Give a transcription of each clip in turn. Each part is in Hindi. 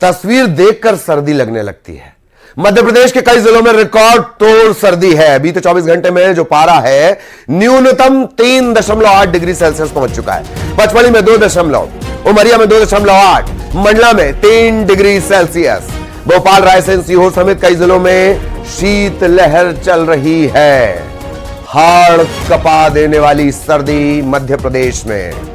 तस्वीर देखकर सर्दी लगने लगती है। मध्य प्रदेश के कई जिलों में रिकॉर्ड तोड़ सर्दी है। बीते 24 घंटे में जो पारा है न्यूनतम 3.8 डिग्री सेल्सियस पहुंच चुका है। पचमढ़ी में 2, उमरिया में 2.8, मंडला में 3 डिग्री सेल्सियस। भोपाल, रायसेन, सीहोर समेत कई जिलों में शीतलहर चल रही है। हाड़ कपा देने वाली सर्दी मध्य प्रदेश में।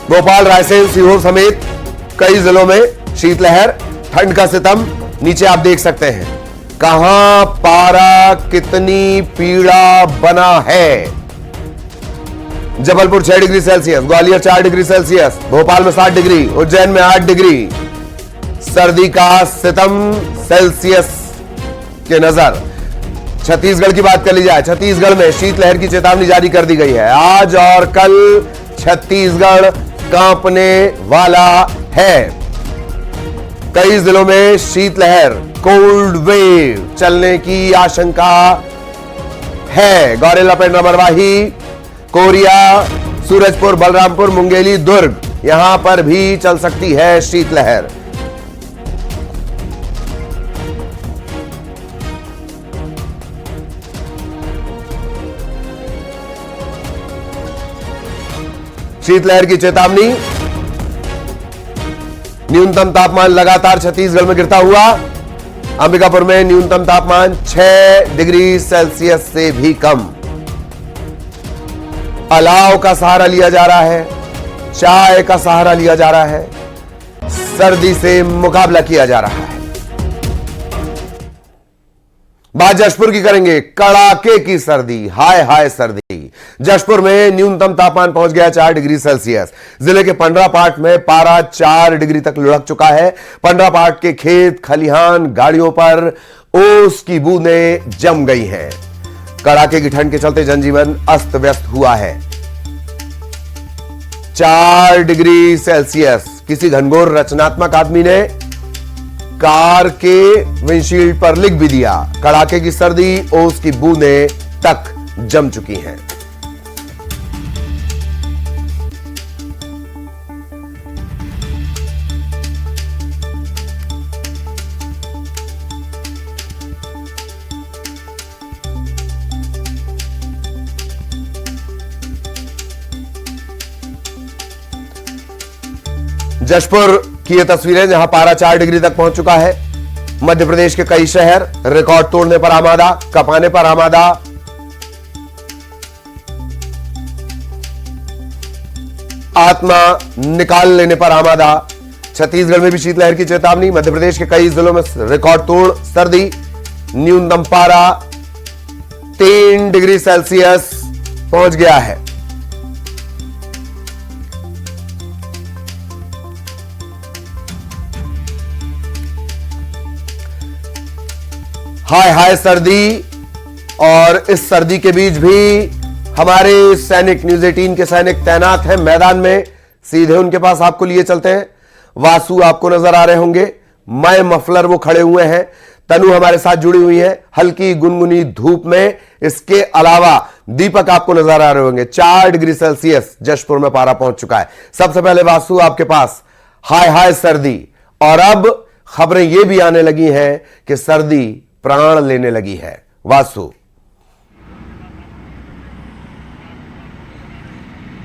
भोपाल, रायसेन, सीहोर समेत कई जिलों में शीतलहर, ठंड का सितम। नीचे आप देख सकते हैं कहां पारा कितनी पीड़ा बना है। Jabalpur 6 degree Celsius, Gwalior 4 degree Celsius, Bhopal में 7 डिग्री, उज्जैन में 8 डिग्री। सर्दी का सितम सेल्सियस के नजर। छत्तीसगढ़ की बात कर ली जाए, छत्तीसगढ़ में शीतलहर की चेतावनी जारी कर दी गई है। आज और कल छत्तीसगढ़ कांपने वाला है। कई जिलों में शीतलहर, कोल्ड वेव चलने की आशंका है। गौरेला पेंड्रा, मरवाही, कोरिया, सूरजपुर, बलरामपुर, मुंगेली, दुर्ग, यहां पर भी चल सकती है शीतलहर। शीतलहर की चेतावनी। न्यूनतम तापमान लगातार छत्तीसगढ़ में गिरता हुआ। अंबिकापुर में न्यूनतम तापमान 6 डिग्री सेल्सियस से भी कम। अलाव का सहारा लिया जा रहा है, चाय का सहारा लिया जा रहा है, सर्दी से मुकाबला किया जा रहा है। बात जशपुर की करेंगे। कड़ाके की सर्दी, हाय हाय सर्दी। जशपुर में न्यूनतम तापमान पहुंच गया 4 डिग्री सेल्सियस। जिले के पंडरापाट में पारा 4 डिग्री तक लुढ़क चुका है। पंडरापाट के खेत खलिहान, गाड़ियों पर ओस की बूंदें जम गई हैं। कड़ाके की ठंड के चलते जनजीवन अस्त व्यस्त हुआ है। 4 डिग्री सेल्सियस। किसी घनघोर रचनात्मक आदमी ने कार के विंडशील्ड पर लिख भी दिया। कड़ाके की सर्दी, ओस की बूंदें तक जम चुकी हैं। जशपुर की ये तस्वीरें जहां पारा 4 डिग्री तक पहुंच चुका है। मध्य प्रदेश के कई शहर रिकॉर्ड तोड़ने पर आमादा, कपाने पर आमादा। आत्मा निकाल लेने पर आमादा। छत्तीसगढ़ में भी शीतलहर की चेतावनी। मध्य प्रदेश के कई जिलों में रिकॉर्ड तोड़ सर्दी। न्यूनतम पारा 3 डिग्री सेल्सियस पहुंच गया है। हाय हाय सर्दी। और इस सर्दी के बीच भी हमारे सैनिक, न्यूज़ 18 के सैनिक तैनात हैं मैदान में। सीधे उनके पास आपको लिए चलते हैं। वासु आपको नजर आ रहे होंगे, मैं मफलर वो खड़े हुए हैं। तनु हमारे साथ जुड़ी हुई है हल्की गुनगुनी धूप में। इसके अलावा दीपक आपको नजर आ रहे होंगे। 4 डिग्री सेल्सियस जशपुर में पारा पहुंच चुका है। सबसे पहले वासु आपके पास, हाय हाय सर्दी। और अब खबरें यह भी आने लगी हैं कि सर्दी प्राण लेने लगी है। वासु।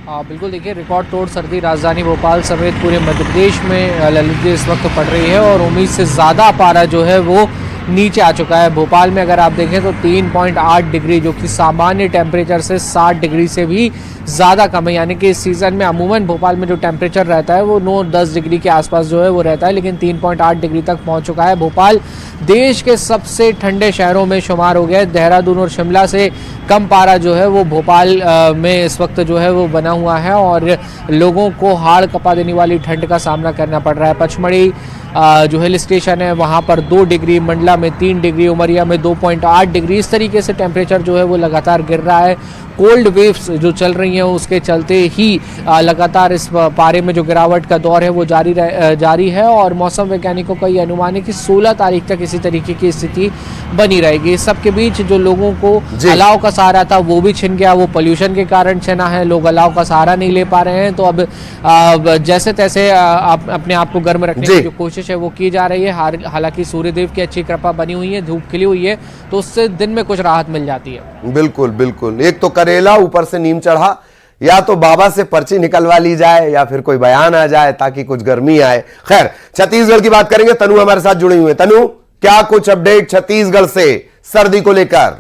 बिल्कुल, देखिए रिकॉर्ड तोड़ सर्दी राजधानी भोपाल समेत पूरे मध्य प्रदेश में ललित इस वक्त पड़ रही है और उम्मीद से ज़्यादा पारा जो है वो नीचे आ चुका है। भोपाल में अगर आप देखें तो 3.8 डिग्री, जो कि सामान्य टेम्परेचर से 60 डिग्री से भी ज़्यादा कम है। यानी कि इस सीज़न में अमूमन भोपाल में जो टेम्परेचर रहता है वो 9-10 डिग्री के आसपास जो है वो रहता है, लेकिन 3.8 डिग्री तक पहुंच चुका है। भोपाल देश के सबसे ठंडे शहरों में शुमार हो गया है। देहरादून और शिमला से कम पारा जो है वो भोपाल में इस वक्त जो है वो बना हुआ है और लोगों को हाड़ कपा देने वाली ठंड का सामना करना पड़ रहा है। पचमढ़ी, जो हिल स्टेशन है वहाँ पर 2 डिग्री, मंडला में 3 डिग्री, उमरिया में 2.8 डिग्री, इस तरीके से टेम्परेचर जो है वो लगातार गिर रहा है। कोल्ड वेव्स जो चल रही हैं उसके चलते ही लगातार इस पारे में जो गिरावट का दौर है वो जारी है और मौसम वैज्ञानिकों का ये अनुमान है कि 16 तारीख तक इसी तरीके की स्थिति बनी रहेगी। इस सब के बीच जो लोगों को अलाव का सहारा था वो भी छिन गया, वो पोल्यूशन के कारण छिना है, लोग अलाव का सहारा नहीं ले पा रहे हैं। तो अब जैसे तैसे अपने आप को गर्म रखने की जो कोशिश है वो की जा रही है। हालांकि सूर्यदेव की अच्छी कृपा बनी हुई है, धूप खिली हुई है, तो उससे दिन में कुछ राहत मिल जाती है। बिल्कुल बिल्कुल, एक तो करेला ऊपर से नीम चढ़ा, या तो बाबा से पर्ची निकलवा ली जाए या फिर कोई बयान आ जाए ताकि कुछ गर्मी आए। खैर, छत्तीसगढ़ की बात करेंगे, तनु हमारे साथ जुड़ी हुई है। तनु, क्या कुछ अपडेट छत्तीसगढ़ से सर्दी को लेकर?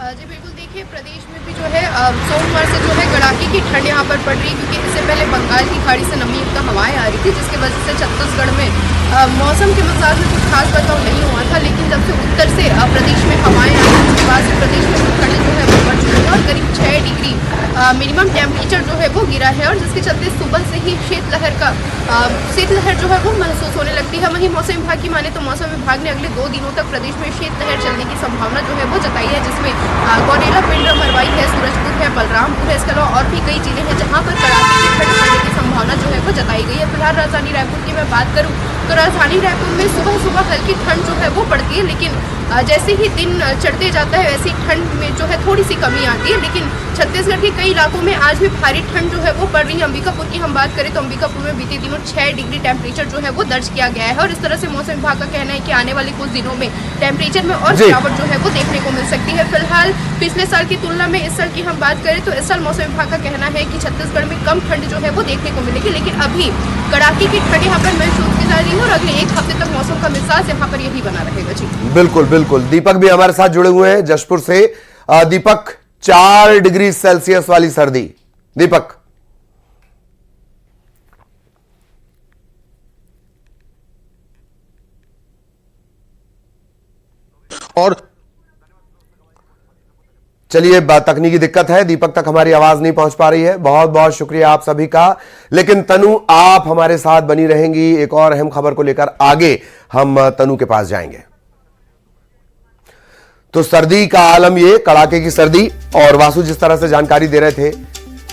जी बिल्कुल, देखिए प्रदेश में भी जो है सोमवार से जो है कड़ाके की ठंड यहाँ पर पड़ रही है, क्योंकि इससे पहले बंगाल की खाड़ी से नमी युक्त हवाएं आ रही थी, जिसकी वजह से छत्तीसगढ़ में मौसम के मिजाज में कुछ खास बदलाव नहीं हुआ था। लेकिन जब से उत्तर से प्रदेश में हवाएं आई, उसके बाद से प्रदेश में ठंड जो है वो बढ़ चुकी है और करीब 6 डिग्री मिनिमम टेम्परेचर जो है वो गिरा है, और जिसके चलते सुबह से ही शीतलहर जो है वो महसूस होने लगती है। वहीं मौसम विभाग की माने तो मौसम विभाग ने अगले 2 दिनों तक प्रदेश में शीतलहर चलने की संभावना जो है वो जताई है, जिसमें गौरेला, पिंडरा, मरवाई है, सूरजपुर है, बलरामपुर है, इसके अलावा और भी कई जिले हैं जहां पर कड़ाके की ठंड पड़ने की संभावना जो है वो जताई गई है। फिलहाल राजधानी रायपुर की मैं बात करूं तो राजधानी रायपुर में सुबह सुबह हल्की ठंड जो है वो पड़ती है, लेकिन जैसे ही दिन चढ़ते जाता है वैसे ही ठंड में जो है थोड़ी सी कमी आती है। लेकिन छत्तीसगढ़ के कई इलाकों में आज भी भारी ठंड जो है वो पड़ रही है। अंबिकापुर की हम बात करें तो अंबिकापुर में बीते दिनों 6 डिग्री टेम्परेचर जो है वो दर्ज किया गया है, और इस तरह से मौसम विभाग का कहना है कि आने वाले कुछ दिनों में टेम्परेचर में और गिरावट जो है वो देखने को मिल सकती है। फिलहाल पिछले साल की तुलना में इस साल की हम बात करें तो इस साल मौसम विभाग का कहना है कि छत्तीसगढ़ में कम ठंड जो है वो देखने को मिलेगी, लेकिन अभी कड़ाके की ठंड यहाँ पर महसूस की जा रही है और अगले 1 हफ्ते तक मौसम का मिजाज यहाँ पर यही बना रहेगा। जी बिल्कुल बिल्कुल, दीपक भी हमारे साथ जुड़े हुए हैं जशपुर से। दीपक, 4 डिग्री सेल्सियस वाली सर्दी। दीपक, और चलिए, तकनीकी दिक्कत है, दीपक तक हमारी आवाज नहीं पहुंच पा रही है। बहुत बहुत शुक्रिया आप सभी का। लेकिन तनु, आप हमारे साथ बनी रहेंगी, एक और अहम खबर को लेकर आगे हम तनु के पास जाएंगे। तो सर्दी का आलम, ये कड़ाके की सर्दी, और वासु जिस तरह से जानकारी दे रहे थे,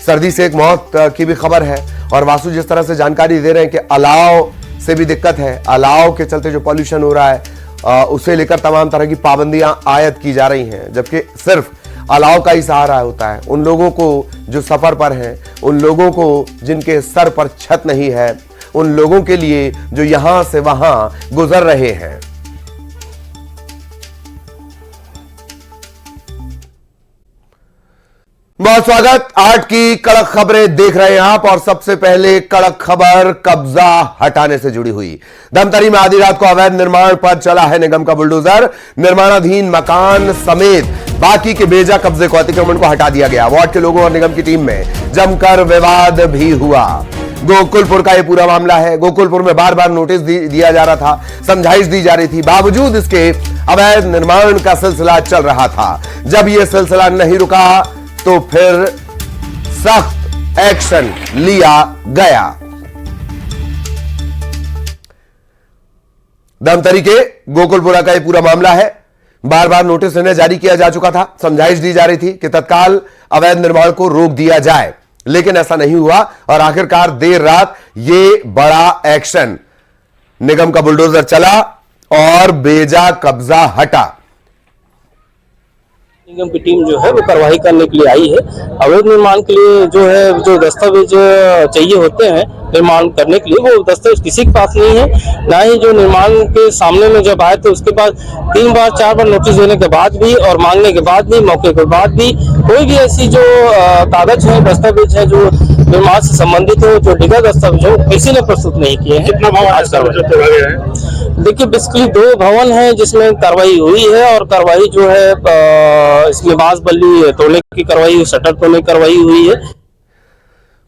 सर्दी से एक मौत की भी खबर है, और वासु जिस तरह से जानकारी दे रहे हैं कि अलाव से भी दिक्कत है, अलाव के चलते जो पॉल्यूशन हो रहा है उसे लेकर तमाम तरह की पाबंदियां आयद की जा रही हैं, जबकि सिर्फ अलाव का ही सहारा होता है उन लोगों को जो सफर पर हैं, उन लोगों को जिनके सर पर छत नहीं है, उन लोगों के लिए जो यहां से वहां गुजर रहे हैं। बहुत स्वागत। 8 की कड़क खबरें देख रहे हैं आप, और सबसे पहले कड़क खबर कब्जा हटाने से जुड़ी हुई। धमतरी में आधी रात को अवैध निर्माण पर चला है निगम का बुलडोजर। निर्माणाधीन मकान समेत बाकी के बेजा कब्जे को, अतिक्रमण को हटा दिया गया। वार्ड के लोगों और निगम की टीम में जमकर विवाद भी हुआ। गोकुलपुर का यह पूरा मामला है। गोकुलपुर में बार बार नोटिस दिया जा रहा था, समझाइश दी जा रही थी, बावजूद इसके अवैध निर्माण का सिलसिला चल रहा था। जब यह सिलसिला नहीं रुका तो फिर सख्त एक्शन लिया गया। धमतरी के गोकुलपुरा का यह पूरा मामला है। बार बार नोटिस इन्हें जारी किया जा चुका था, समझाइश दी जा रही थी कि तत्काल अवैध निर्माण को रोक दिया जाए, लेकिन ऐसा नहीं हुआ, और आखिरकार देर रात ये बड़ा एक्शन, निगम का बुलडोजर चला और बेजा कब्जा हटा। निगम की टीम जो है वो कार्रवाई करने के लिए आई है। अवैध निर्माण के लिए जो है, जो दस्तावेज चाहिए होते हैं निर्माण करने के लिए, वो दस्तावेज किसी के पास नहीं है। ना ही जो निर्माण के सामने में जब आए तो उसके बाद 3 बार 4 बार नोटिस देने के बाद भी और मांगने के बाद भी, मौके के बाद भी कोई भी ऐसी जो कागज है, दस्तावेज है जो निर्माण से संबंधित हो, जो डिगा दस्तावेज हो, किसी ने प्रस्तुत नहीं किए हैं। कितना भवन? देखिए, बेसिकली 2 भवन है जिसमें कार्रवाई हुई है, और कार्रवाई जो है इसमें बांस बल्ली तोड़ने की कार्रवाई, शटर तोड़ने की कार्रवाई हुई है।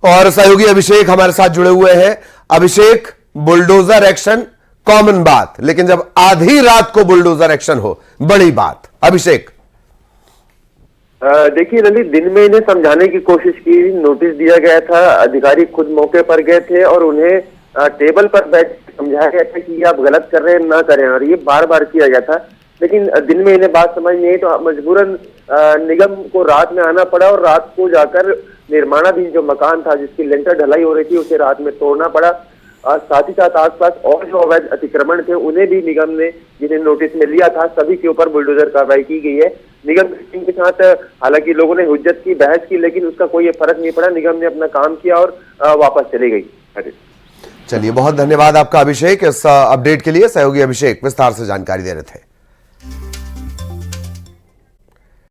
और सहयोगी अभिषेक हमारे साथ जुड़े हुए हैं। अभिषेक, बुलडोजर एक्शन कॉमन बात, लेकिन जब आधी रात को बुलडोजर एक्शन हो, बड़ी बात। अभिषेक, देखिए ललित, दिन में इन्हें समझाने की कोशिश की, नोटिस दिया गया था, अधिकारी खुद मौके पर गए थे और उन्हें टेबल पर बैठ समझाया गया था कि ये आप गलत कर रहे हैं, ना करें, और ये बार बार किया गया था। लेकिन दिन में इन्हें बात समझ नहीं आई तो मजबूरन निगम को रात में आना पड़ा और रात को जाकर निर्माणाधीन जो मकान था जिसकी लेंटर ढलाई हो रही थी उसे रात में तोड़ना पड़ा। और साथ ही साथ आसपास और जो अवैध अतिक्रमण थे उन्हें भी निगम ने, जिन्हें नोटिस में लिया था, सभी के ऊपर बुलडोजर कार्रवाई की गई है। निगम की टीम के साथ हालांकि लोगों ने हुज्जत की, बहस की, लेकिन उसका कोई फर्क नहीं पड़ा। निगम ने अपना काम किया और वापस चली गई। चलिए, बहुत धन्यवाद आपका अभिषेक, इस अपडेट के लिए। सहयोगी अभिषेक विस्तार से जानकारी दे रहे थे।